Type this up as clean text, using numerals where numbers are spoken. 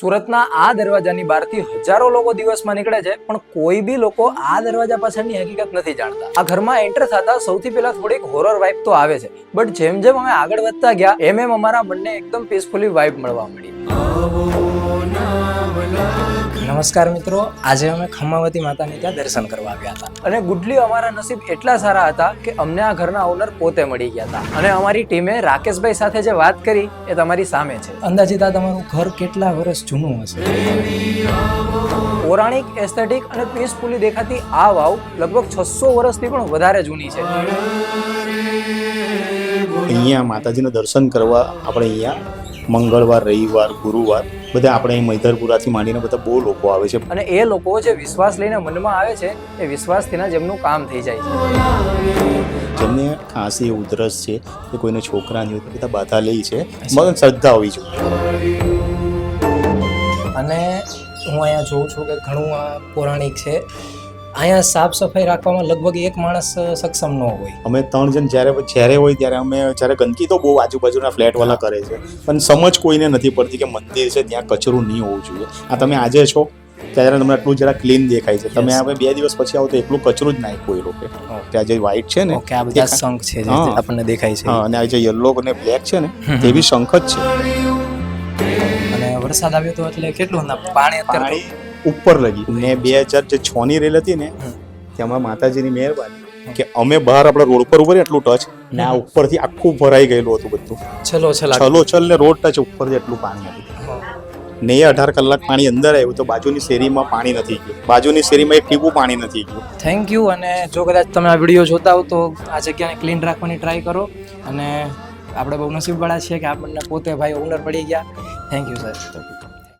સુરતના આ દરવાજાની બહારથી હજારો લોકો દિવસમાં નીકળે છે, પણ કોઈ બી લોકો આ દરવાજા પાછળની હકીકત નથી જાણતા. આ ઘરમાં એન્ટર થતા સૌથી પહેલા થોડીક હોરર વાઇબ તો આવે છે, બટ જેમ જેમ અમે આગળ વધતા ગયા એમ અમારા મનને એકદમ પીસફુલી વાઇબ મળવા મળી. નમસ્કાર મિત્રો, આજે અમે ખમ્માવતી માતાની ત્યાં દર્શન કરવા આવ્યા હતા અને ગુડલી અમારા નસીબ એટલા સારા હતા કે અમને આ ઘરના ઓનર પોતે મળી ગયા હતા અને અમારી ટીમે રાકેશભાઈ સાથે જે વાત કરી એ તમારી સામે છે. અંદાજિત આ તમારું ઘર કેટલા વર્ષ જૂનું હશે? પૌરાણિક, એસ્થેટિક અને પીસફુલી દેખાતી આ વાવ લગભગ 600 વર્ષથી પણ વધારે જૂની છે. અહીંયા માતાજીના દર્શન કરવા આપણે અહીંયા મંગળવાર, રવિવાર, ગુરુવાર બધા આપણે અહીં મૈધરપુરાથી માંડીને બધા બહુ લોકો આવે છે અને એ લોકો જે વિશ્વાસ લઈને મનમાં આવે છે એ વિશ્વાસથી જેમનું કામ થઈ જાય છે. જેમને ખાંસી, ઉધરસ છે કે કોઈને છોકરાની હોય બધા બાધા લે છે, મગન શ્રદ્ધા હોવી જોઈએ. અને હું અહીંયા જોઉં છું કે ઘણું આ પૌરાણિક છે. અહીંયા સાફ સફાઈ રાખવામાં લગભગ એક માણસ સક્ષમ ન હોય. અમે 3 જણ જ્યારે હોય ત્યારે અમે ગંદકી તો બહુ આજુબાજુના ફ્લેટવાળા કરે છે, પણ સમજ કોઈને નથી પડતી કે મંદિર છે ત્યાં કચરું નહીં હોવું જોઈએ. આ તમે આજે છો ત્યારે તમને આટલું જરા ક્લીન દેખાય છે, તમે હવે 2 દિવસ પછી આવો તો એટલું કચરું જ નાખ્યું એ લોકો. ત્યાં જે વ્હાઈટ છે ને આ બધા શંખ છે જે આપણને દેખાય છે, અને આ જે યલો અને બ્લેક છે ને એ બી શંખ જ છે. અને વરસાદ આવ્યો તો એટલે કેટલું પાણી અત્યારે ઉપર લગી ને 2006 ની રેલ હતી ને તેમાં માતાજીની મહેરબાની કે અમે બહાર આપણા રોડ પર ઉભા એટલું ટચ ને આ ઉપરથી આખું ભરાઈ ગયેલું હતું બધું. છલ ને રોડ ટચ ઉપરથી એટલું પાણી હતું ને 18 કલાક પાણી અંદર આવ્યું તો બાજુની શેરીમાં પાણી નથી ગયું, બાજુની શેરીમાં એક ટીપું પાણી નથી ગયું. Thank you. અને જો કદાચ તમે આ વિડીયો જોતા હો તો આ જગ્યાને ક્લીન રાખવાની ટ્રાય કરો. અને આપણે બહુ નસીબવાળા છીએ કે આપણને પોતે ભાઈ ઓનર પડી ગયા. Thank you sir.